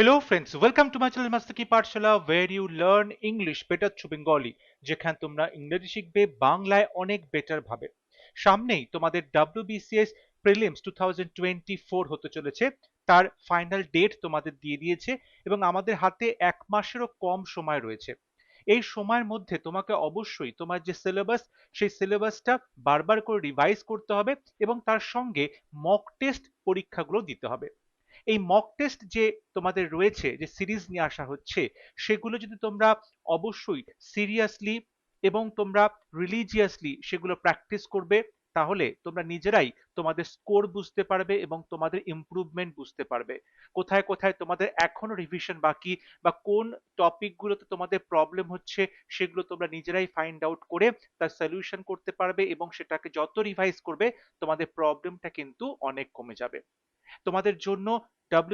Hello friends, welcome to my channel Master Ki Pathshala where you learn English better through Bengali যেখানে তোমরা ইংরেজি শিখবে বাংলায় অনেক বেটার ভাবে। সামনেই তোমাদের WBCS প্রিলিমস 2024 হতে চলেছে, তার ফাইনাল ডেট তোমাদের দিয়ে দিয়েছে এবং আমাদের হাতে এক মাসেরও কম সময় রয়েছে। এই সময়ের মধ্যে তোমাকে অবশ্যই তোমার যে সিলেবাস সেই সিলেবাসটা বারবার করে রিভাইজ করতে হবে এবং তার সঙ্গে মক টেস্ট পরীক্ষাগুলো দিতে হবে। এই মক টেস্ট যে তোমাদের রয়েছে, যে সিরিজ নিয়ে আসা হচ্ছে, সেগুলো যদি তোমরা অবশ্যই সিরিয়াসলি এবং তোমরা রিলিজিয়াসলি সেগুলো প্র্যাকটিস করবে, তাহলে তোমরা নিজেরাই তোমাদের স্কোর বুঝতে পারবে এবং তোমাদের ইমপ্রুভমেন্ট বুঝতে পারবে। কোথায় কোথায় তোমাদের এখনো রিভিশন বাকি বা কোন টপিকগুলোতে তোমাদের প্রবলেম হচ্ছে, সেগুলো তোমরা নিজেরাই ফাইন্ড আউট করে তার সলিউশন করতে পারবে এবং সেটাকে যত রিভাইজ করবে তোমাদের প্রবলেমটা কিন্তু অনেক কমে যাবে। তোমাদের জন্য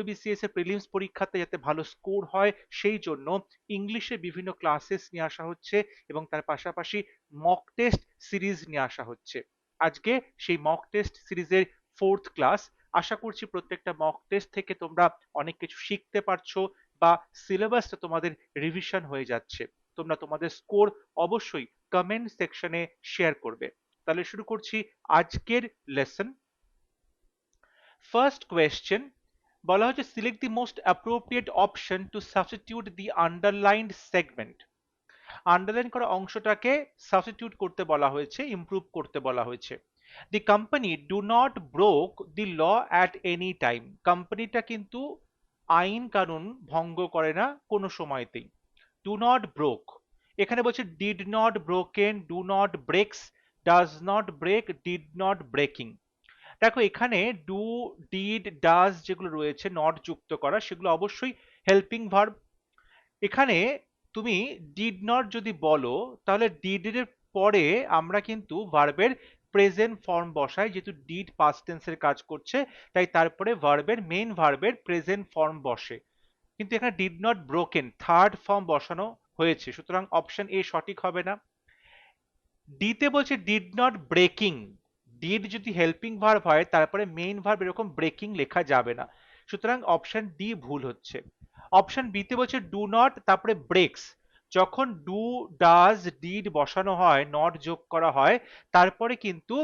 WBCS এর প্রিলিমস পরীক্ষাতে যাতে ভালো স্কোর হয় সেই জন্য ইংলিশে বিভিন্ন ক্লাসেস নিয়ে আসা হচ্ছে এবং তার পাশাপাশি মক টেস্ট সিরিজ নিয়ে আসা হচ্ছে। আজকে সেই মক টেস্ট সিরিজের ফোর্থ ক্লাস। আশা করছি প্রত্যেকটা মক টেস্ট থেকে তোমরা অনেক কিছু শিখতে পারছো বা সিলেবাসটা তোমাদের রিভিশন হয়ে যাচ্ছে। তোমরা তোমাদের স্কোর অবশ্যই কমেন্ট সেকশনে শেয়ার করবে। তাহলে শুরু করছি আজকের লেসন। ফার্স্ট কোয়েশ্চেন বলা হচ্ছে select the most appropriate option to substitute the underlined segment. Underline করা অংশটাকে সাবস্টিটিউট করতে বলা হয়েছে, ইমপ্রুভ করতে বলা হয়েছে। The company do not broke the law at any time. কোম্পানিটা কিন্তু আইন কানুন ভঙ্গ করে না কোনো সময়তেই। ডু নট ব্রোক, এখানে বলছে did not broken, do not breaks, does not break, did not breaking. দেখো এখানে ডু, ডিড, ডাজ যেগুলো রয়েছে নট যুক্ত করা, সেগুলো অবশ্যই হেল্পিং ভার্ব। এখানে তুমি ডিড নট যদি বলো তাহলে ডিড এর পরে আমরা কিন্তু ভার্বের প্রেজেন্ট ফর্ম বসাই, যেহেতু ডিড পাস্ট টেন্সের কাজ করছে তাই তারপরে ভার্বের মেন ভার্বের প্রেজেন্ট ফর্ম বসে। কিন্তু এখানে did not broken third form বসানো হয়েছে, সুতরাং অপশন এ সঠিক হবে না। ডি তে বলছে ডিড নট ব্রেকিং। ডিড যদি হেল্পিং ভার্ব হয় তারপরে মেইন ভার্ব এরকম ব্রেকিং লেখা যাবে না, সুতরাং অপশন ডি ভুল হচ্ছে। অপশন বি তে বলছে ডু নট তারপরে ব্রেকস। যখন ডু, ডাজ, ডিড বসানো হয়, নট যোগ করা হয়, তারপরে কিন্তু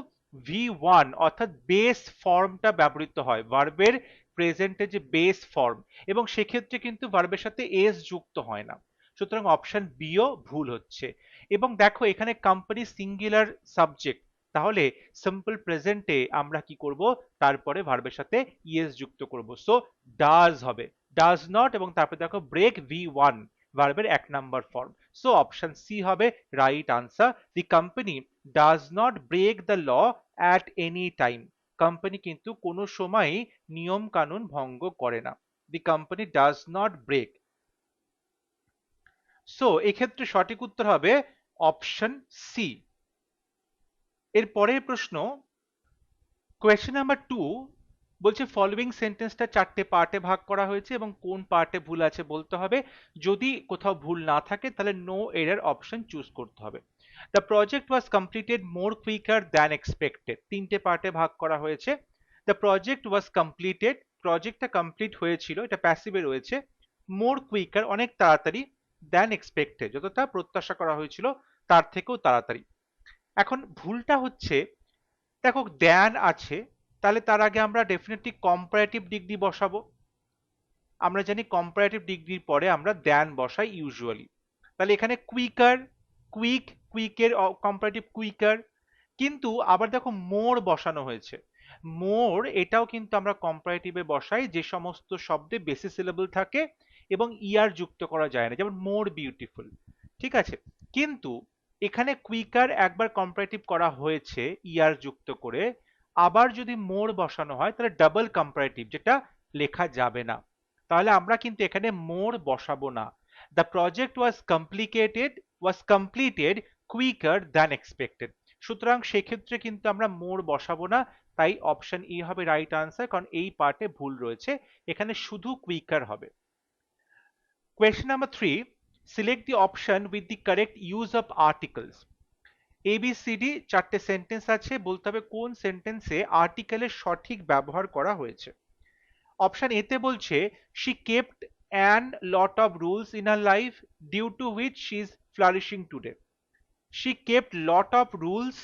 V1 অর্থাৎ বেস ফর্মটা ব্যবহৃত হয়, ভার্বের প্রেজেন্টে যে বেস ফর্ম, এবং সেক্ষেত্রে কিন্তু ভার্বের সাথে এস যুক্ত হয় না, সুতরাং অপশন বিও ভুল হচ্ছে। এবং দেখো এখানে কোম্পানি সিঙ্গুলার সাবজেক্ট, তাহলে সিম্পল প্রেজেন্টে আমরা কি করব, তারপরে ভার্বের সাথে ইএস যুক্ত করব, সো ডাজ হবে, ডাজ নট এবং তারপরে দেখো ব্রেক V1 ভার্বের এক number form, so option C হবে right answer. The company does not break the law at any time. Company কিন্তু কোনো সময়ই নিয়ম কানুন ভঙ্গ করে না। The company does not break. So এক্ষেত্রে সঠিক উত্তর হবে অপশন সি। এর পরের প্রশ্ন, কোয়েশ্চেন নাম্বার 2 বলছে ফলোইং সেন্টেন্সটা চারটে পার্টে ভাগ করা হয়েছে এবং কোন পার্টে ভুল আছে বলতে হবে। যদি কোথাও ভুল না থাকে তাহলে নো এরর অপশন চুজ করতে হবে। The project was completed more quicker than expected, তিনটে পার্টে ভাগ করা হয়েছে। দ্য প্রজেক্ট ওয়াজ কমপ্লিটেড, প্রজেক্টটা কমপ্লিট হয়েছিল, এটা প্যাসিভে রয়েছে। মোর কুইকার অনেক তাড়াতাড়ি, দ্যান এক্সপেক্টেড যতটা প্রত্যাশা করা হয়েছিল তার থেকেও তাড়াতাড়ি। এখন ভুলটা হচ্ছে, দেখো দ্যান আছে, তাহলে তার আগে আমরা ডেফিনেটলি কম্পারেটিভ ডিগ্রি বসাবো। আমরা জানি কম্পারেটিভ ডিগ্রির পরে আমরা দ্যান বসাই ইউজুয়ালি। তাহলে এখানে কুইকার, কুইক, কুইকের কম্পারেটিভ কুইকার, কিন্তু আবার দেখো মোর বসানো হয়েছে। মোর এটাও কিন্তু আমরা কম্পারেটিভে বসাই যে সমস্ত শব্দে বেশি সিলেবল থাকে এবং ইয়ার যুক্ত করা যায় না, যেমন মোর বিউটিফুল, ঠিক আছে। কিন্তু এখানে কুইকার একবার কম্পারেটিভ করা হয়েছে ইয়ার যুক্ত করে, আবার যদি মোর বসানো হয় তাহলে ডাবল কম্পারেটিভ, যেটা লেখা যাবে না, তাহলে আমরা কিন্তু এখানে মোর বসাবো না। The project was completed quicker than expected, সুতরাং সেক্ষেত্রে কিন্তু আমরা মোর বসাবো না, তাই অপশন ই হবে রাইট আনসার, কারণ এই পার্টে ভুল রয়েছে, এখানে শুধু কুইকার হবে। Question number 3, select the option with the correct use of articles. ABCD চারটে সেন্টেন্স আছে, বলতে হবে কোন সেন্টেন্সে আর্টিকেলের সঠিক ব্যবহার করা হয়েছে। অপশন এ তে বলছে she kept an lot of rules in her life due to which she is flourishing today. She kept lot of rules,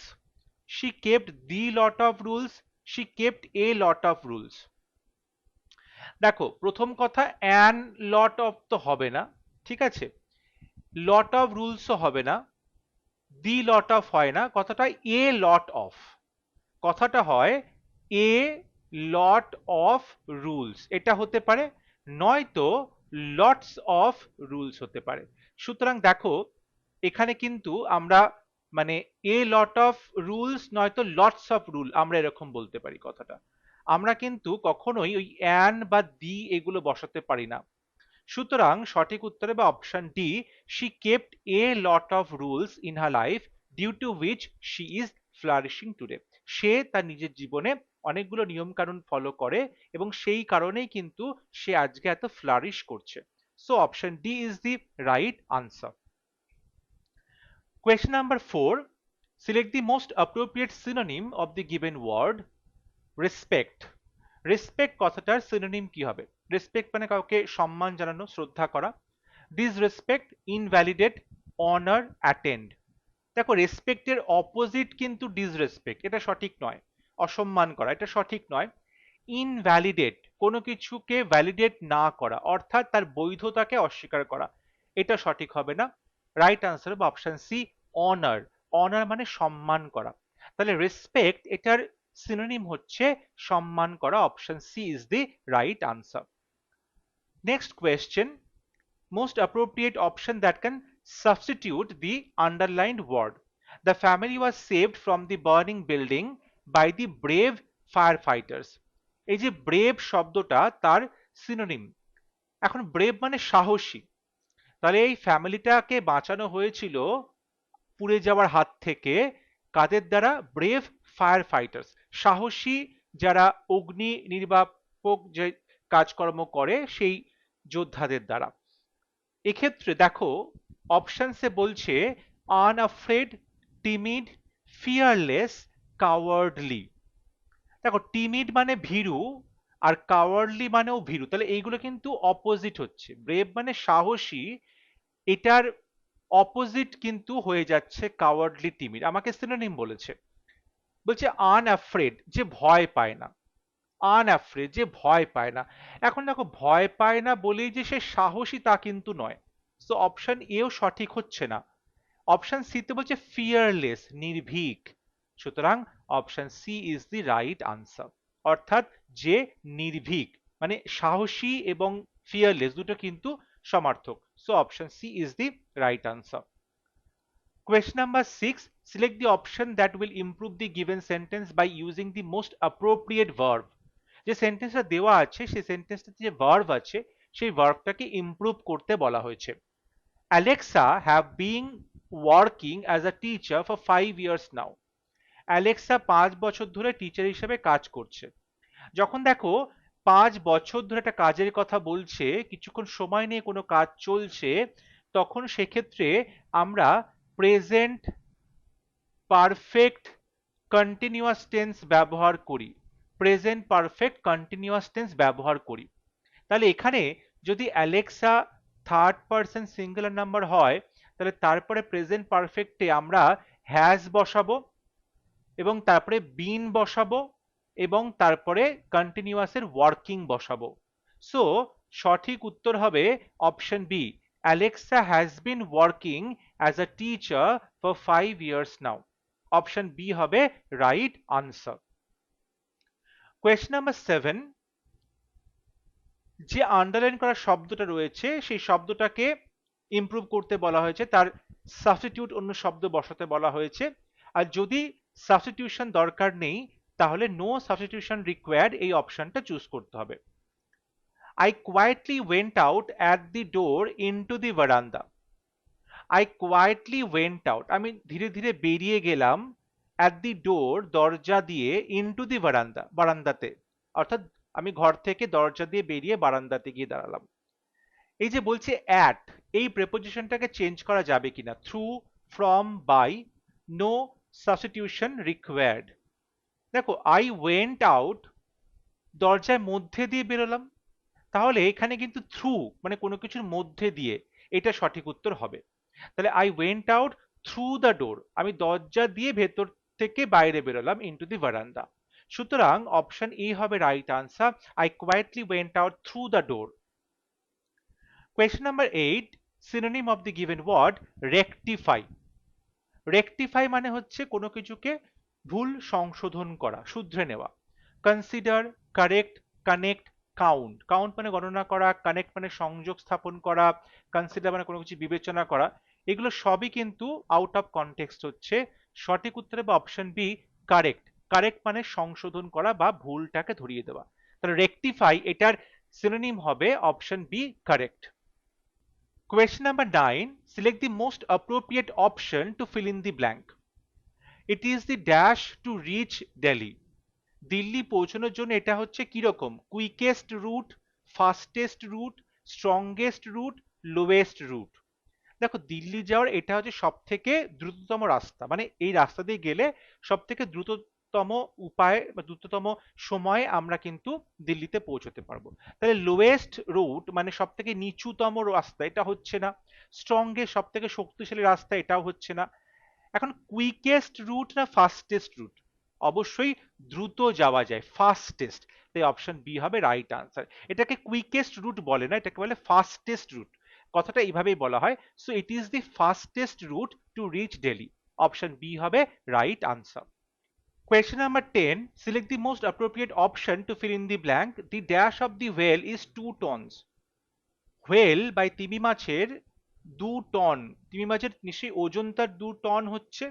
she kept the lot of rules, she kept a lot of rules. দেখো প্রথম কথা an lot of তো হবে না, ঠিক আছে, lot of রুলসও হবে না, দি লট অফ হয় না, কথাটা এ লট অফ, কথাটা হয় এ লট অফ রুলস, এটা হতে পারে, নয়তো লটস অফ রুলস হতে পারে। সুতরাং দেখো এখানে কিন্তু আমরা মানে এ লট অফ রুলস নয়তো লটস অফ রুল আমরা এরকম বলতে পারি কথাটা। আমরা কিন্তু কখনোই ওই অ্যান বা দি এগুলো বসাতে পারি না। সুতরাং সঠিক উত্তরে বা option D, she kept a lot of rules in her life due to which she is flourishing today. সে তার নিজের জীবনে অনেকগুলো নিয়ম কানুন ফলো করে এবং সেই কারণেই কিন্তু সে আজকে এত ফ্লারিশ করছে। So option D is the right answer. Question number 4. Select the most appropriate synonym of the given word. Respect. Respect কথাটার synonym কি হবে? Respect মানে কাউকে সম্মান জানানো, শ্রদ্ধা করা। Disrespect, invalidate, honor, attend. দেখো রেসপেক্টের অপোজিট কিন্তু ডিসরেসপেক্ট, এটা সঠিক নয়। অসম্মান করা, এটা সঠিক নয়। ইনভ্যালিডেট, কোনো কিছুকে ভ্যালিডেট না করা, অর্থাৎ তার বৈধতাকে অস্বীকার করা, এটা সঠিক হবে না। রাইট আনসার বা অপশন সি, অনার। অনার মানে সম্মান করা, তাহলে রেসপেক্ট এটার সিনোনিম হচ্ছে সম্মান করা। Option C is the right answer. Next question, most appropriate option that can substitute the underlined word. The family was saved from the burning building by the brave firefighters. এই যে brave শব্দটা তার synonym. এখন brave মানে সাহসী, তাহলে এই ফ্যামিলিটাকে বাঁচানো হয়েছিল পুড়ে যাওয়ার হাত থেকে কাদের দ্বারা? ব্রেভ ফায়ার ফাইটার্স, সাহসী যারা অগ্নি নির্বাপক যে কাজকর্ম করে সেই যোদ্ধাদের দ্বারা। এক্ষেত্রে দেখো অপশনসে বলছে আনঅ্যাফ্রেড, টিমিড, ফিয়ারলেস, কাওয়ার্ডলি। দেখো টিমিড মানে ভীরু আর কাওয়ার্ডলি মানেও ভীরু, তাহলে এইগুলো কিন্তু অপোজিট হচ্ছে। ব্রেভ মানে সাহসী, এটার অপোজিট কিন্তু হয়ে যাচ্ছে কাওয়ার্ডলি, টিমিড। আমাকে সিনোনিম বলেছে, বলছে আনঅ্যাফ্রেড যে ভয় পায় না, আনঅ্যাফ্রেড যে ভয় পায় না। এখন দেখো ভয় পায় না বলেই যে সে সাহসী তা কিন্তু নয়। সো অপশন এও সঠিক হচ্ছে না। অপশন সি তে বলছে ফিয়ারলেস, নির্ভীক। সুতরাং option C is the right answer, অর্থাৎ যে নির্ভীক, মানে সাহসী এবং ফিয়ারলেস দুটো কিন্তু সমার্থক। So option C is the right answer. Question number 6. Select the option that will improve the given sentence by using the most appropriate verb. যে সেন্টেন্সটা দেওয়া আছে সেই সেন্টেন্সটাতে যে ভার্ব আছে সেই ভার্বটাকে ইমপ্রুভ করতে বলা হয়েছে। Alexa have been working as a teacher for 5 years now. Alexa 5 বছর ধরে টিচার হিসেবে কাজ করছে। যখন দেখো 5 বছর ধরে একটা কাজের কথা বলছে, কিছুক্ষণ সময় নিয়ে কোনো কাজ চলছে, তখন সেক্ষেত্রে আমরা প্রেজেন্ট পারফেক্ট কন্টিনিউয়াস টেন্স ব্যবহার করি, প্রেজেন্ট পারফেক্ট কন্টিনিউয়াস টেন্স ব্যবহার করি। তাহলে এখানে যদি Alexa third person singular number হয়, তাহলে তারপরে প্রেজেন্ট পারফেক্টে আমরা হ্যাজ বসাবো এবং তারপরে বিন বসাবো এবং তারপরে কন্টিনিউয়াসের ওয়ার্কিং বসাবো। সো সঠিক উত্তর হবে option B, Alexa has been working as a teacher for 5 years now. Option B হবে রাইট আনসার। কোয়েশ্চন নাম্বার 7, যে আন্ডারলাইন করা শব্দটা রয়েছে সেই শব্দটাকে ইমপ্রুভ করতে বলা হয়েছে, তার সাবস্টিটিউট অন্য শব্দ বসাতে বলা হয়েছে। আর যদি সাবস্টিটিউশন দরকার নেই তাহলে নো সাবস্টিটিউশন রিকোয়ার্ড এই অপশনটা চুজ করতে হবে। I quietly went out at the door into the veranda. I quietly went out, আমি ধীরে ধীরে বেরিয়ে গেলাম, at the door দরজা দিয়ে, into the veranda বারান্দাতে, অর্থাৎ আমি ঘর থেকে দরজা দিয়ে বেরিয়ে বারান্দাতে গিয়ে দাঁড়ালাম। এই যে বলছে অ্যাট, এই প্রেপোজিশনটাকে চেঞ্জ করা যাবে কিনা? Through, from, by, no substitution required. দেখো আই ওয়েন্ট আউট, দরজার মধ্যে দিয়ে বেরোলাম, তাহলে এখানে কিন্তু থ্রু মানে কোনো কিছুর মধ্যে দিয়ে, এটা সঠিক উত্তর হবে। তাহলে I went out through the ডোর, আমি দরজা দিয়ে ভেতর থেকে বাইরে বেরোলাম ইনটু দি ভারান্দা। সুতরাং অপশন এ হবে right answer, I quietly went out through the door. Question number 8, synonym of the given word rectify. Rectify মানে হচ্ছে কোনো কিছুকে ভুল সংশোধন করা, শুধরে নেওয়া। Consider, correct, connect, count. Count মানে গণনা করা, কানেক্ট মানে সংযোগ স্থাপন করা, কনসিডার মানে কোনো কিছু বিবেচনা করা। এগুলো সবই কিন্তু আউট অফ কনটেক্সট হচ্ছে। সঠিক উত্তর হবে অপশন বি, কারেক্ট। কারেক্ট মানে সংশোধন করা বা ভুলটাকে ধরিয়ে দেওয়া। তাহলে রেকটিফাই এটার সিনোনিম হবে option B, correct. Question number 9. Select the most appropriate option to fill in the blank. It is the dash to reach Delhi. Delhi পৌঁছানোর জন্য এটা হচ্ছে কিরকম? Quickest route, fastest route, strongest route, lowest route. দেখো দিল্লি যাওয়ার এটা হচ্ছে সব থেকে দ্রুততম রাস্তা, মানে এই রাস্তা দিয়ে গেলে সব থেকে দ্রুততম উপায় বা দ্রুততম সময়ে আমরা কিন্তু দিল্লিতে পৌঁছতে পারবো। তাহলে লোয়েস্ট রুট মানে সব থেকে নিচুতম রাস্তা, এটা হচ্ছে না। স্ট্রংগেস্ট সব থেকে শক্তিশালী রাস্তা, এটাও হচ্ছে না। এখন কুইকেস্ট রুট না ফাস্টেস্ট রুট? অবশ্যই দ্রুত যাওয়া যায়, ফাস্টেস্ট। তাই অপশন বি হবে রাইট আনসার। এটাকে কুইকেস্ট রুট বলে না, এটাকে বলে ফাস্টেস্ট রুট। কথাটা এইভাবেই বলা হয়। So it is the fastest route to reach Delhi. Option B হবে right answer. Question number 10. Select the most appropriate option to fill in the blank. The dash of the whale is 2 tons. whale by তিমি মাছের 2 ton. তিমি মাছের নিশ্চয়ই ওজন তার 2 ton হচ্ছে।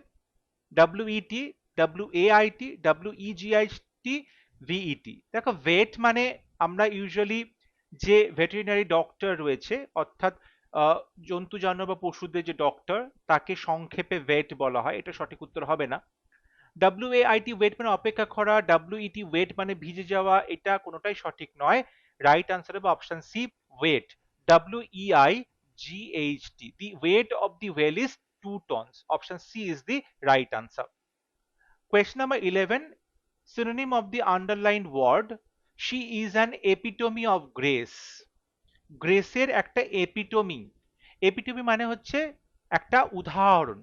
ডব্লিউইটি, ডব্লিউএআইটি, ডব্লিউইজিআইটি, ভিইটি। দেখো ওয়েট মানে আমরা ইউজুয়ালি যে ভেটেরিনারি ডক্টর রয়েছে, অর্থাৎ জন্তু জানোয়ার বা পশুদের যে ডক্টর, তাকে সংক্ষেপে ওয়েট বলা হয়, এটা সঠিক উত্তর হবে না। ডব্লিউএআইটি ওয়েট মানে অপেক্ষা করা, ডব্লিউইটি ওয়েট মানে ভিজে যাওয়া, এটা কোনোটাই সঠিক নয়। রাইট আনসার হবে option C, weight. WEIGHT, the weight of the whale is 2 tons. Option C is the right answer. Question number 11. Synonym of the underlined word. She is an epitome of grace. গ্রেসের একটা এপিটমি। এপিটমি মানে হচ্ছে একটা উদাহরণ,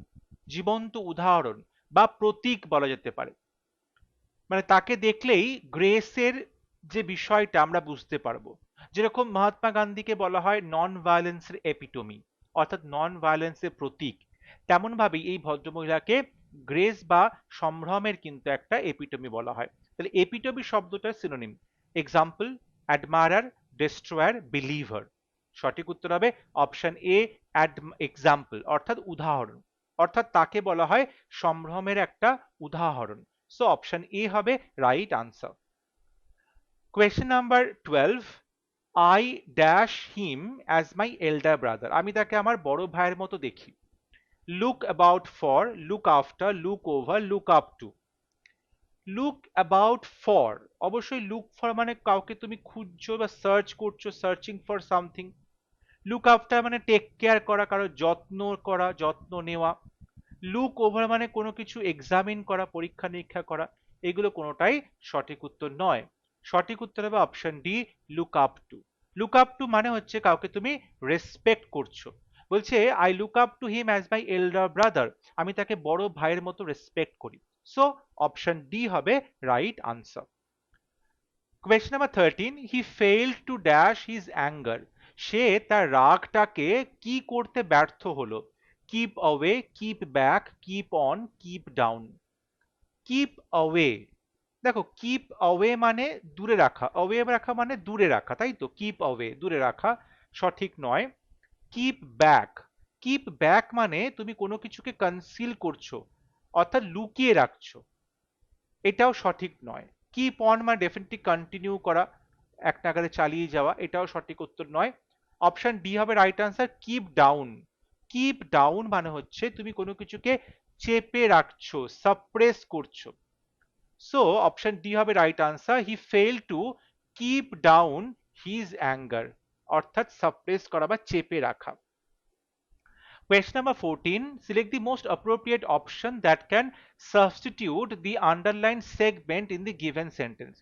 জীবন্ত উদাহরণ বা প্রতীক বলা যেতে পারে। মানে তাকে দেখলেই গ্রেসের যে বিষয়টা আমরা বুঝতে পারবো। যেরকম মহাত্মা গান্ধীকে বলা হয় নন ভায়োলেন্সের এপিটমি, অর্থাৎ নন ভায়োলেন্সের প্রতীক, তেমন ভাবেই এই ভদ্রমহিলাকে গ্রেস বা সম্ভ্রমের কিন্তু একটা এপিটমি বলা হয়। তাহলে এপিটমি শব্দটার synonym example, admire, destroyer, believer. সঠিক উত্তর হবে অপশন এ, এক্সাম্পল অর্থাৎ উদাহরণ, অর্থাৎ তাকে বলা হয় সম্ভ্রমের একটা উদাহরণ। So option A হবে right answer. Question number 12. I dash him as my elder brother. আমি তাকে আমার বড় ভাইয়ের মতো দেখি। Look about for, look after, look over, look up to. Look about for, অবশ্যই look for মানে কাউকে তুমি খুঁজছো বা সার্চ করছো, searching for something. Look after মানে টেক কেয়ার করা, কারো যত্ন করা, যত্ন নেওয়া। লুক ওভার মানে কোনো কিছু এক্সামিন করা, পরীক্ষা নিরীক্ষা করা। এগুলো কোনোটাই সঠিক উত্তর নয়। সঠিক উত্তর হবে option D, look up to. Look up to মানে হচ্ছে কাউকে তুমি রেসপেক্ট করছো। বলছে I look up to him as my elder brother, আমি তাকে বড় ভাইয়ের মতো রেসপেক্ট করি। সো অপশন ডি হবে right answer. Question number 13. He failed to dash his anger. সে তার রাগটাকে কি করতে ব্যর্থ হলো? Keep away, keep back, keep on, keep down. Keep away, দেখো কিপ অ্যাওয়ে মানে দূরে রাখা, অ্যাওয়ে রাখা মানে দূরে রাখা, তাই তো? কিপ অ্যাওয়ে দূরে রাখা, সঠিক নয়। কিপ ব্যাক, কিপ ব্যাক মানে তুমি কোনো কিছুকে কনসিল করছো, অর্থাৎ লুকিয়ে রাখছো, এটাও সঠিক নয়। কিপ অন মানে ডেফিনেটলি কন্টিনিউ করা, এক নাগারে চালিয়ে যাওয়া, এটাও সঠিক উত্তর নয়। অপশন ডি হবে right answer, keep down. Keep down মানে হচ্ছে তুমি কোনো কিছুকে চেপে রাখছো, সাপ্রেস করছো। সো অপশন ডি হবে right answer, he fail to keep down his anger, অর্থাৎ সাপ্রেস করা বা চেপে রাখা। Question number 14. Select the most appropriate option that can substitute the underlined segment in the given sentence.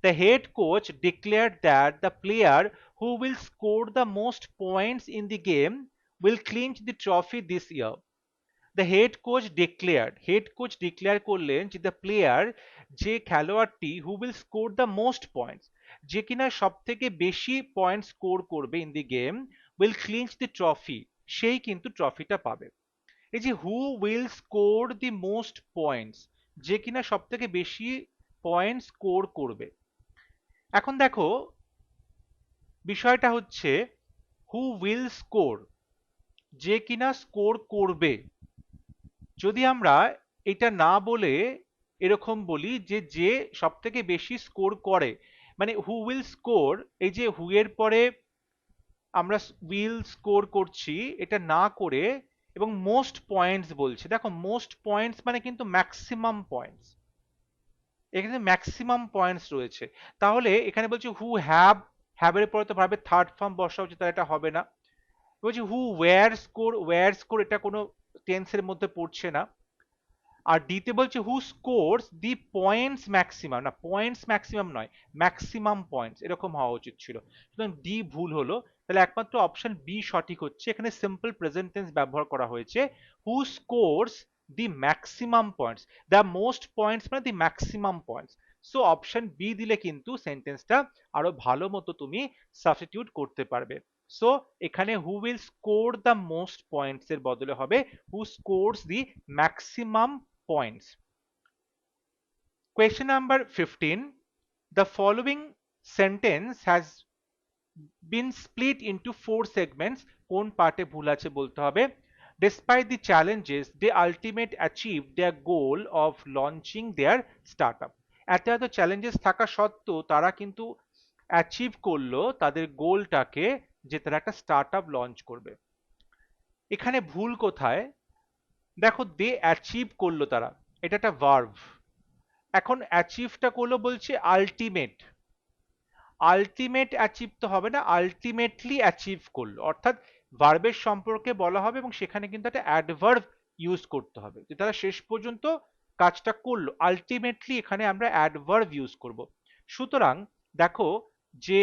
The head coach declared that the player who will score the most points in the game will clinch the trophy this year. The head coach declared, head coach declare করলেন যে the player, যে খেলোয়াড়টি who will score the most points, যে কিনা সব থেকে বেশি point score করবে in the game, will clinch the trophy, সেই কিন্তু ট্রফিটা পাবে। এই যে who will score the most points, যে কিনা সব থেকে বেশি পয়েন্ট স্কোর করবে। এখন দেখো বিষয়টা হচ্ছে হু উইল স্কোর, যে কিনা স্কোর করবে। যদি আমরা এটা না বলে এরকম বলি যে যে সব থেকে বেশি স্কোর করে, মানে হু উইল স্কোর, এই যে হু এর পরে আমরা উইল স্কোর করছি এটা না করে এবং মোস্ট পয়েন্টস বলছি। দেখো মোস্ট পয়েন্টস মানে কিন্তু ম্যাক্সিমাম পয়েন্টস, এখানে ম্যাক্সিমাম পয়েন্টস রয়েছে। তাহলে এখানে বলছে হু হ্যাভ, হ্যাভের পরে তো ভাবে থার্ড ফর্ম বসা উচিত, তাহলে এটা হবে না। বলছি হু ওয়্যার স্কোর, ওয়্যার স্কোর এটা কোনো টেন্সের মধ্যে পড়ছে না। আর ডিতে বলছে হু স্কোরস দি পয়েন্টস ম্যাক্সিমাম, না পয়েন্টস ম্যাক্সিমাম নয়, ম্যাক্সিমাম পয়েন্টস এরকম হওয়া উচিত ছিল, সুতরাং ডি ভুল হলো। তাহলে একমাত্র অপশন বি সঠিক হচ্ছে। এখানে সিম্পল প্রেজেন্ট টেন্স ব্যবহার করা হয়েছে, who scores the maximum points, the most points মানে the maximum points. So option B দিলে কিন্তু সেন্টেন্সটা আরো ভালো মতো তুমি সাবস্টিটিউট করতে পারবে। সো এখানে who will score the most points এর বদলে হবে who scores the maximum points. Question number 15. The following sentence has been split into 4 segments. কোন পার্টে ভুল আছে বলতে হবে। Despite the challenges, they ultimately achieved their goal of launching their startup. এত চ্যালেঞ্জেস থাকা সত্ত্বেও তারা কিন্তু অ্যাচিভ করলো তাদের গোলটাকে, যে তারা একটা স্টার্টআপ লঞ্চ করবে। এখানে ভুল কোথায়? দেখো দে অ্যাচিভ করলো তারা, এটা একটা ভার্ব। এখন অ্যাচিভটা করলো বলছে আলটিমেট, আলটিমেট অ্যাচিভ তো হবে না, আলটিমেটলি অ্যাচিভ করলো, অর্থাৎ ভার্বের সম্পর্কে বলা হবে এবং সেখানে কিন্তু একটা অ্যাডভার্ব ইউজ করতে হবে, যে তারা শেষ পর্যন্ত কাজটা করলো। আলটিমেটলি এখানে আমরা অ্যাডভার্ব ইউজ করব। সুতরাং দেখো যে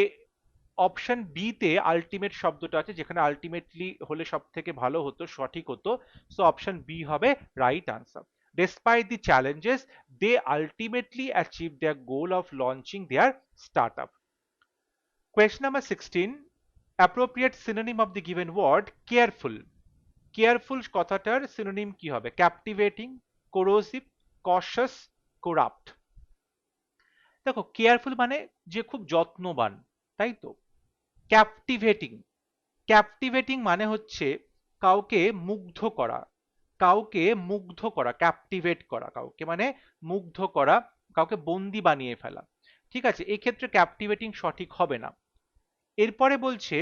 অপশন বি তে আলটিমেট শব্দটা আছে, যেখানে আলটিমেটলি হলে সব থেকে ভালো হতো, সঠিক হতো। সো অপশন বি হবে right answer. Despite the challenges, they ultimately achieved their goal of launching their startup. Question number 16. Appropriate synonym of the given word careful. Careful কথাটার synonym কি হবে? Captivating, corrosive, cautious, corrupt. দেখো careful মানে যে খুব যত্নবান, তাই তো। ক্যাপটিভেটিং, ক্যাপটিভেটিং মানে হচ্ছে কাউকে মুগ্ধ করা, কাউকে মুগ্ধ করা, ক্যাপটিভেট করা কাউকে মানে মুগ্ধ করা, কাউকে বন্দি বানিয়ে ফেলা। ঠিক আছে, এই ক্ষেত্রে ক্যাপটিভেটিং সঠিক হবে না। এরপরে বলছে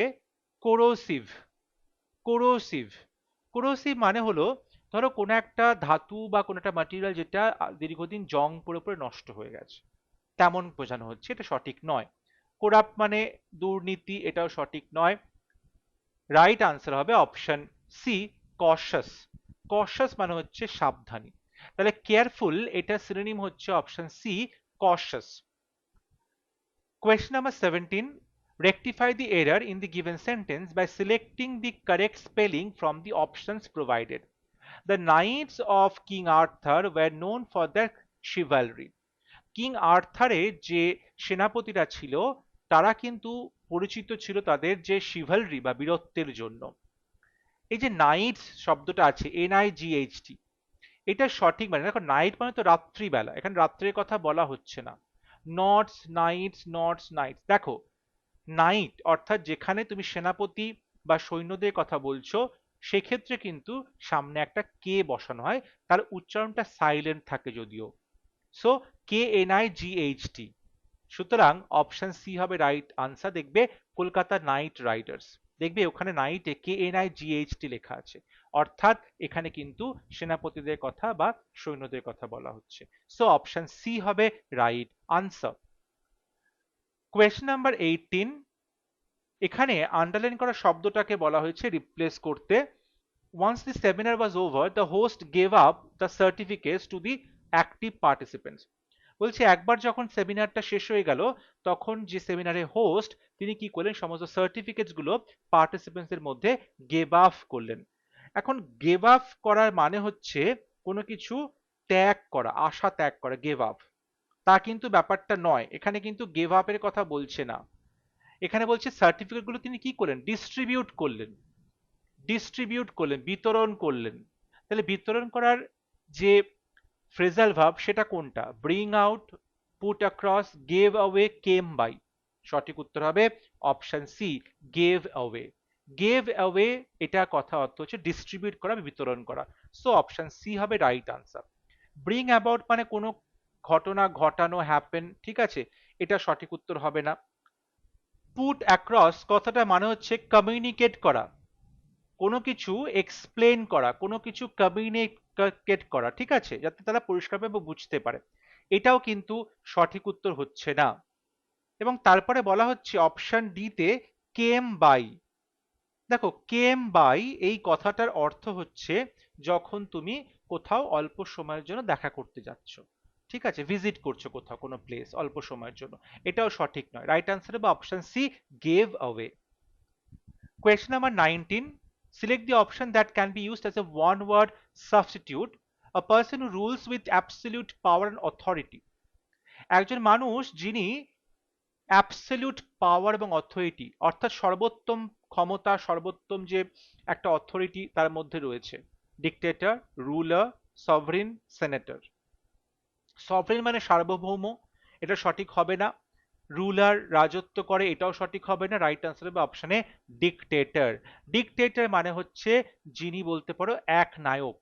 কোরোসিভ, কোরোসিভ, কোরোসিভ মানে হলো ধরো কোনো একটা ধাতু বা কোনো একটা ম্যাটেরিয়াল যেটা দীর্ঘদিন জং পড়ে পড়ে নষ্ট হয়ে গেছে, তেমন বোঝানো হচ্ছে, এটা সঠিক নয়। কোরাপ্ট মানে দুর্নীতি, এটাও সঠিক নয়। রাইট আনসার হবে অপশন সি কশাস। কশাস মানে হচ্ছে সাবধানী। তাহলে কেয়ারফুল এটা সিনোনিম হচ্ছে option C cautious. Question number 17. Rectify the error in the given sentence by selecting the correct spelling from the options provided. The knights of King Arthur were known for their chivalry. King আর্থারের যে সেনাপতিরা ছিল তারা কিন্তু পরিচিত ছিল তাদের যে শিভালরি বা বীরত্বের জন্য। এই যে নাইটস শব্দটা আছে NIGHT, এটা সঠিক মানে দেখো নাইট মানে তো রাত্রিবেলা, এখানে রাত্রের কথা বলা হচ্ছে না। নটস নাইটস, নটস নাইটস, দেখো নাইট অর্থাৎ যেখানে তুমি সেনাপতি বা সৈন্যদের কথা বলছো সেক্ষেত্রে কিন্তু সামনে একটা কে বসানো হয়, তার উচ্চারণটা সাইলেন্ট থাকে যদিও। সো KNIGHT, সুতরাং অপশন সি হবে রাইট আনসার। দেখবে কলকাতা নাইট রাইডার্স, দেখবে ওখানে নাইটে KNIGHT লেখা আছে, অর্থাৎ এখানে কিন্তু সেনাপতিদের কথা বা সৈন্যদের কথা বলা হচ্ছে। সো অপশন সি হবে রাইট আনসার। কোয়েশ্চেন নাম্বার 18, এখানে আন্ডারলাইন করা শব্দটাকে বলা হয়েছে রিপ্লেস করতে। Once the seminar was over, the host gave up the certificates to the active participants. বলছে একবার যখন সেমিনারটা শেষ হয়ে গেল, তখন যে সেমিনারে হোস্ট তিনি কি করলেন, সমস্ত সার্টিফিকেটস গুলো পার্টিসিপেন্টস এর মধ্যে গেভ আপ করলেন। এখন গেভ আপ করার মানে হচ্ছে কোনো কিছু ত্যাগ করা, আশা ত্যাগ করা, গেভ আপ। তা কিন্তু ব্যাপারটা নয়, এখানে কিন্তু গেভ আপের কথা বলছে না। এখানে বলছে সার্টিফিকেট গুলো তিনি কি করলেন, ডিস্ট্রিবিউট করলেন। ডিস্ট্রিবিউট করলেন, বিতরণ করলেন। তাহলে বিতরণ করার যে ফ্রেজাল ভার্ব সেটা কোনটা, bring out, put across, gave away, came by. সঠিক উত্তর হবে option C, gave away. Gave away এটা কথা অর্থ হচ্ছে ডিস্ট্রিবিউট করা, বিতরণ করা। সো অপশন সি হবে রাইট আনসার। ব্রিং অ্যাবাউট মানে কোনো ঘটনা ঘটানো, হ্যাপেন, ঠিক আছে, এটা সঠিক উত্তর হবে না। পুট অ্যাক্রস কথাটা মানে হচ্ছে কমিউনিকেট করা, কোনো কিছু এক্সপ্লেন করা, কোনো কিছু কমিউনিকেট করা, ঠিক আছে, যাতে তারা পরিষ্কারভাবে বুঝতে পারে। এটাও কিন্তু সঠিক উত্তর হচ্ছে না। এবং তারপরে বলা হচ্ছে অপশন ডি তে কেম বাই। দেখো কেম বাই এই কথাটার অর্থ হচ্ছে যখন তুমি কোথাও অল্প সময়ের জন্য দেখা করতে যাচ্ছ, ঠিক আছে, ভিজিট করছো কোথাও কোনো প্লেস অল্প সময়ের জন্য। এটাও সঠিক নয়। রাইট আনসার হবে option C, gave away. Question number 19. Select the option that can be used as a one-word substitute. A person who rules with absolute power and authority. একজন মানুষ যিনি অ্যাবসলিউট পাওয়ার এবং অথরিটি, অর্থাৎ সর্বোত্তম ক্ষমতা, সর্বোত্তম যে একটা অথরিটি তার মধ্যে রয়েছে। Dictator, ruler, sovereign, senator. Sovereign মানে সার্বভৌম, এটা সঠিক হবে না। রুলার রাজত্ব করে, এটাও সঠিক হবে না। রাইট আনসার হবে অপশনে ডিক্টেটর। ডিক্টেটর মানে হচ্ছে যিনি বলতে পারো এক নায়ক,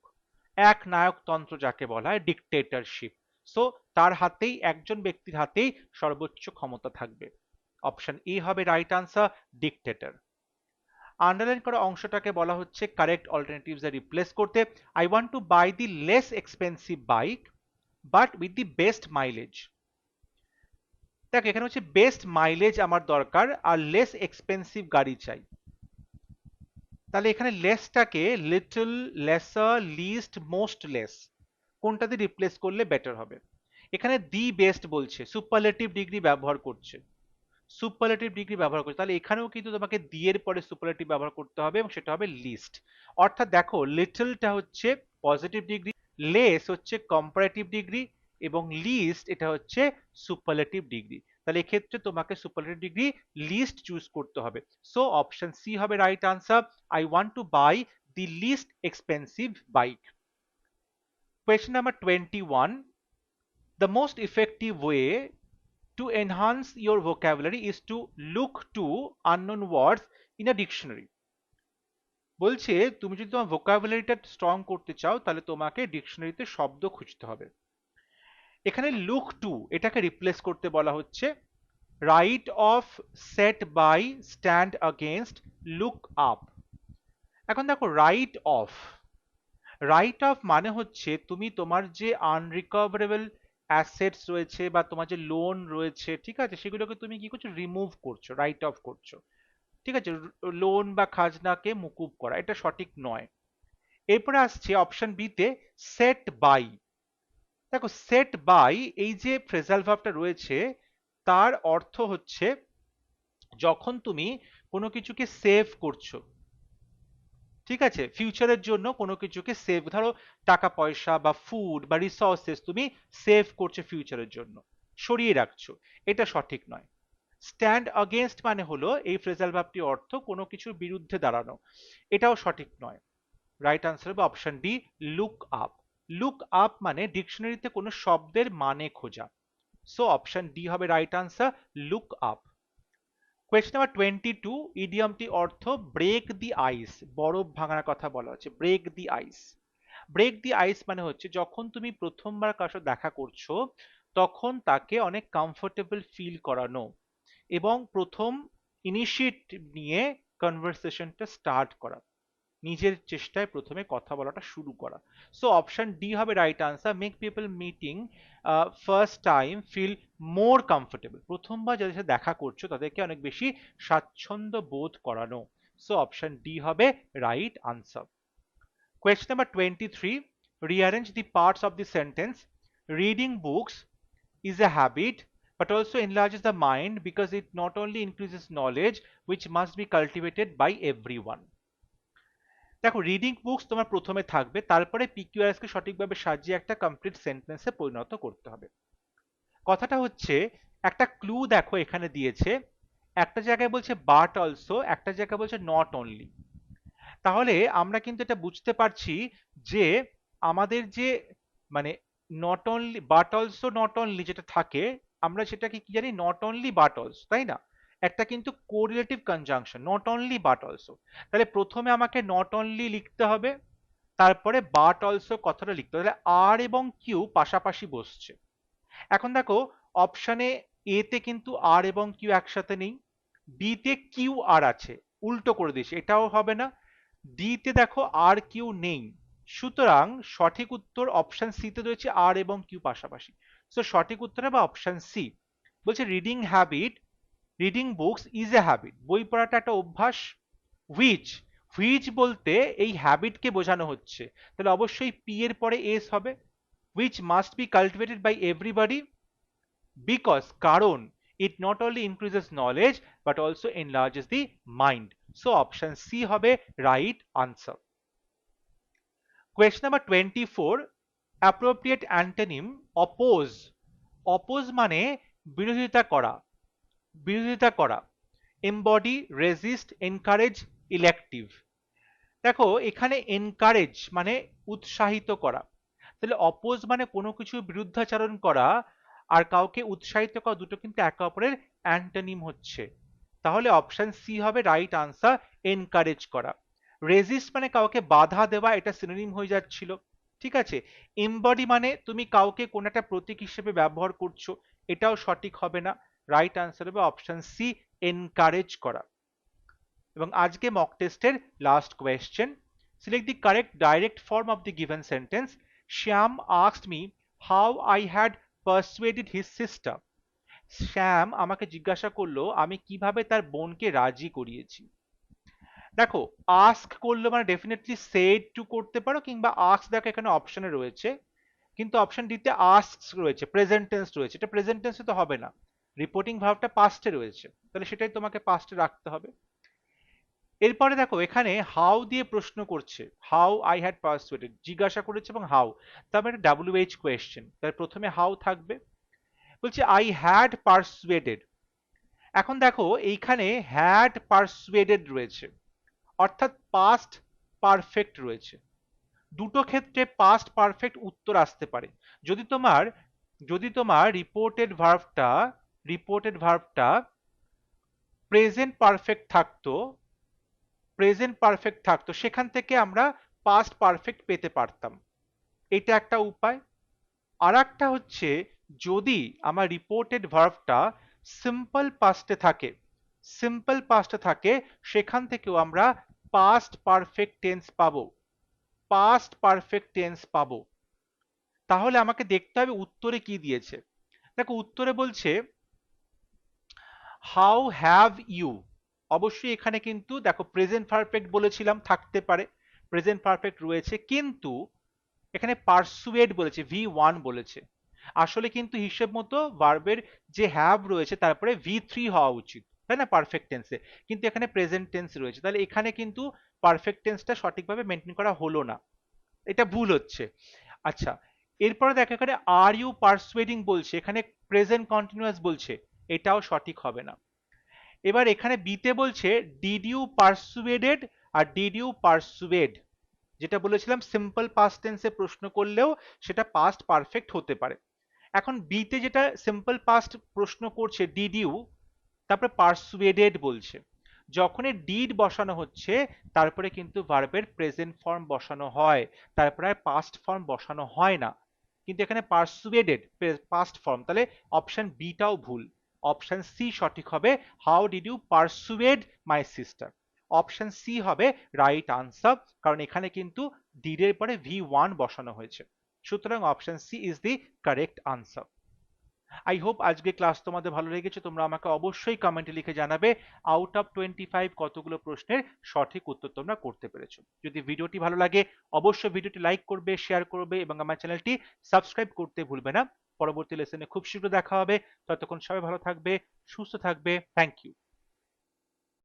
এক নায়কতন্ত্র যাকে বলা হয় ডিক্টেটরশিপ। সো তার হাতেই, একজন ব্যক্তির হাতেই সর্বোচ্চ ক্ষমতা থাকবে। অপশন এ হবে রাইট আনসার, ডিক্টেটর। আন্ডারলাইন করা অংশটাকে বলা হচ্ছে কারেক্ট অল্টারনেটিভস এ রিপ্লেস করতে। I want to buy the less expensive bike but with the best mileage. দেখ এখানে হচ্ছে বেস্ট মাইলেজ আমার দরকার আর লেস এক্সপেন্সিভ গাড়ি চাই। তাহলে এখানে লেসটাকে little, lesser, least, most less কোনটাতে রিপ্লেস করলে বেটার হবে? এখানে দি বেস্ট বলছে, সুপারলেটিভ ডিগ্রি ব্যবহার করছে, সুপারলেটিভ ডিগ্রি ব্যবহার করছে, তাহলে এখানেও কিন্তু তোমাকে দি এর পরে সুপারলেটিভ ব্যবহার করতে হবে এবং সেটা হবে লিস্ট। অর্থাৎ দেখো লিটলটা হচ্ছে পজিটিভ ডিগ্রি, লেস হচ্ছে কম্পারেটিভ ডিগ্রি এবং লিস্ট এটা হচ্ছে সুপারলেটিভ ডিগ্রি। তাহলে এক্ষেত্রে তোমাকে সুপারলেটিভ ডিগ্রি লিস্ট চুজ করতে হবে। সো অপশন সি হবে right answer, I want to buy the least expensive bike. Question number 21. The most effective way to enhance your vocabulary is to look to unknown words in a dictionary. বলছে তুমি যদি তোমার ভোকাবুলারিটা strong করতে চাও তাহলে তোমাকে ডিকশনারিতে শব্দ খুঁজতে হবে। এখানে লুক টু এটাকে রিপ্লেস করতে বলা হচ্ছে right off, set by, stand against, look up. এখন দেখো রাইট অফ, রাইট অফ মানে হচ্ছে তুমি তোমার যে আনরিকভারেবল অ্যাসেটস রয়েছে বা তোমার যে লোন রয়েছে, ঠিক আছে, সেগুলোকে তুমি কি করছো, রিমুভ করছো, রাইট অফ করছো, ঠিক আছে, লোন বা খাজনাকে মুকুব করা, এটা সঠিক নয়। এরপরে আসছে অপশন বি তে সেট বাই। দেখো সেট বাই এই যে ফ্রেজাল ভার্বটা রয়েছে তার অর্থ হচ্ছে যখন তুমি কোনো কিছুকে সেভ করছো, ঠিক আছে, ফিউচারের জন্য কোনো কিছুকে সেভ, ধরো টাকা পয়সা বা ফুড বা রিসোর্সেস তুমি সেভ করছো ফিউচারের জন্য, সরিয়ে রাখছো, এটা সঠিক নয়। স্ট্যান্ড अगेंस्ट মানে হলো এই ফ্রেজাল ভার্বটির অর্থ কোনো কিছুর বিরুদ্ধে দাঁড়ানো, এটাও সঠিক নয়। রাইট আনসার হবে option D, look up. Look up মানে ডিকশনারিতে কোনো শব্দের মানে খোঁজা। সো অপশন ডি হবে right answer, look up. Question number 22, ইডিয়মটি অর্থ ব্রেক দি আইস, বরফ ভাঙার কথা বলা হচ্ছে, ব্রেক দি আইস। ব্রেক দি আইস মানে হচ্ছে যখন তুমি প্রথমবার কারোর সাথে দেখা করছো তখন তাকে অনেক কমফোর্টেবল ফিল করানো এবং প্রথম ইনিশিয়েটিভ নিয়ে কনভারসেশনটা স্টার্ট করা, নিজের চেষ্টায় প্রথমে কথা বলাটা শুরু করা। সো অপশন ডি হবে right answer, make people meeting first time feel more comfortable, প্রথমবার যাদের সাথে দেখা করছো তাদেরকে অনেক বেশি স্বাচ্ছন্দ্য বোধ করানো। সো অপশন ডি হবে right answer. Question number 23. Rearrange the parts of the sentence. Reading books is a habit but also enlarges the mind because it not only increases knowledge which must be cultivated by everyone. দেখো reading books তোমার প্রথমে থাকবে, তারপরে PQRS কে সঠিকভাবে সাজিয়ে একটা complete সেন্টেন্সে পরিণত করতে হবে। কথাটা হচ্ছে একটা ক্লু দেখো এখানে দিয়েছে, একটা জায়গায় বলছে বাট অলসো, একটা জায়গায় বলছে নট অনলি। তাহলে আমরা কিন্তু এটা বুঝতে পারছি যে আমাদের যে মানে not only but also not only যেটা থাকে, আমরা সেটাকে কি জানি নট অনলি বাট অলসো, তাই না? একটা কিন্তু correlative conjunction, not only but also. তাহলে প্রথমে আমাকে নট অনলি লিখতে হবে, তারপরে বাট অলসো কথাটা লিখতে হবে। তাহলে আর এবং কিউ পাশাপাশি বসছে। এখন দেখো অপশানে এ তে কিন্তু আর এবং কিউ একসাথে নেই, বি তে কিউ আর আছে, উল্টো করে দিয়েছে, এটাও হবে না। ডি তে দেখো আর কিউ নেই, সুতরাং সঠিক উত্তর অপশন সি তে রয়েছে আর এবং কিউ পাশাপাশি। সো সঠিক উত্তর হবে অপশন সি। বলছে reading habit, reading books is a habit, বই পড়াটা একটা অভ্যাস। হুইচ, হুইচ বলতে এই হ্যাবিটকে বোঝানো হচ্ছে, তাহলে অবশ্যই পি এর পরে এস হবে। Which must be cultivated by everybody, because কারণ it not only increases knowledge but also enlarges the mind. So option C হবে right answer. Question number 24, appropriate antonym oppose. oppose মানে বিরোধিতা করা, বিরোধিতা করা। embody, resist, encourage, elective। দেখো এখানে encourage মানে উৎসাহিত করা, তাহলে অপোজ মানে কোনো কিছু বিরুদ্ধাচরণ করা আর কাউকে উৎসাহিত করা, দুটো কিন্তু একে অপরের অ্যান্টোনিম হচ্ছে। তাহলে অপশন সি হবে রাইট আনসার, এনকারেজ করা। রেজিস্ট মানে কাউকে বাধা দেওয়া, এটা সিনোনিম হয়ে যাচ্ছিল, ঠিক আছে। এমবডি মানে তুমি কাউকে কোনো একটা প্রতীক হিসেবে ব্যবহার করছো, এটাও সঠিক হবে না। রাইট আনসার হবে অপশন সি, এনকারেজ করা। এবং আজকে মক টেস্টের last question, select the correct direct form of the given sentence. Shyam asked me how I had persuaded his sister. Shyam আমাকে জিজ্ঞাসা করলো আমি কিভাবে তার বোনকে রাজি করিয়েছি। দেখো আস্ক করলো মানে ডেফিনেটলি সেড টু করতে পারো, কিংবা আস্ক দেখো এখানে অপশনে রয়েছে, কিন্তু অপশন ডিতে আস্কস রয়েছে, প্রেজেন্ট টেন্স রয়েছে, এটা প্রেজেন্ট টেন্সে তো হবে না, রিপোর্টিং ভার্বটা পাস্টে রয়েছে, তাহলে সেটাই তোমাকে পাস্টে রাখতে হবে। এরপরে দেখো এখানে হাউ দিয়ে প্রশ্ন করছে, হাউ আই হ্যাড পারসুয়েডেড জিজ্ঞাসা করেছে এবং হাউ, তারপরে একটা ডাব্লিউএইচ কোয়েশ্চেন, তাহলে প্রথমে হাউ থাকবে। বলছে আই হ্যাড পারসুয়েডেড। এখন দেখো এইখানে হ্যাড পারসুয়েডেড রয়েছে, অর্থাৎ পাস্ট পারফেক্ট রয়েছে। দুটো ক্ষেত্রে পাস্ট পারফেক্ট উত্তর আসতে পারে। যদি তোমার রিপোর্টেড ভার্বটা প্রেজেন্ট পারফেক্ট থাকতো সেখান থেকে আমরা পাস্ট পারফেক্ট পেতে পারতাম, এটা একটা উপায়। আর একটা হচ্ছে যদি আমার রিপোর্টেড ভার্বটা সিম্পল পাস্টে থাকে সেখান থেকেও আমরা পাস্ট পারফেক্ট টেন্স পাবো। তাহলে আমাকে দেখতে হবে উত্তরে কি দিয়েছে। দেখো উত্তরে বলছে হাউ হ্যাভ ইউ, অবশ্যই এখানে কিন্তু দেখো প্রেজেন্ট পারফেক্ট বলেছিলাম থাকতে পারে, প্রেজেন্ট পারফেক্ট রয়েছে, কিন্তু এখানে পারসুয়েড বলেছে, V1 বলেছে। আসলে কিন্তু হিসেব মতো ভার্বের যে হ্যাভ রয়েছে তারপরে V3 হওয়া উচিত, তাই না, পারফেক্ট টেন্সে, কিন্তু এখানে প্রেজেন্ট টেন্স রয়েছে, তাহলে এখানে কিন্তু পারফেক্ট টেন্সটা সঠিকভাবে মেনটেন করা হলো না, এটা ভুল হচ্ছে। আচ্ছা, এরপরে দেখো এখানে আর ইউ পারসুয়েডিং বলছে, এখানে প্রেজেন্ট কন্টিনিউয়াস বলছে, এটাও সঠিক হবে না। এবার এখানে বিতে বলছে ডিড ইউ পারসুয়েডেড আর ডিড ইউ পারসুয়েড, যেটা বলেছিলাম সিম্পল পাস্ট টেন্সে প্রশ্ন করলেও সেটা পাস্ট পারফেক্ট হতে পারে। এখন বিতে যেটা সিম্পল পাস্ট প্রশ্ন করছে ডিড ইউ, তারপরে পারসুয়েডেড বলছে, যখনই ডিড বসানো হচ্ছে তারপরে কিন্তু ভার্বের প্রেজেন্ট ফর্ম বসানো হয়, তারপরে আর পাস্ট ফর্ম বসানো হয় না, কিন্তু এখানে পারসুয়েডেড পাস্ট ফর্ম, তাহলে অপশন বিটাও ভুল। অপশন সি সঠিক হবে, how did you persuade my sister. Option C হবে রাইট আনসার, কারণ এখানে কিন্তু ডিড এর পরে V1 বসানো হয়েছে, সুতরাং option C is the correct answer. I hope আজকে ক্লাস তোমাদের ভালো লেগেছে, তোমরা আমাকে অবশ্যই কমেন্টে লিখে জানাবে আউট অফ 25 কতগুলো প্রশ্নের সঠিক উত্তর তোমরা করতে পেরেছো। যদি ভিডিওটি ভালো লাগে অবশ্যই ভিডিওটি লাইক করবে, শেয়ার করবে এবং আমার চ্যানেলটি সাবস্ক্রাইব করতে ভুলবে না। পরবর্তী লেসনে খুব শীঘ্র দেখা হবে। ততক্ষণ সবাই ভালো থাকবে, সুস্থ থাকবে। Thank you.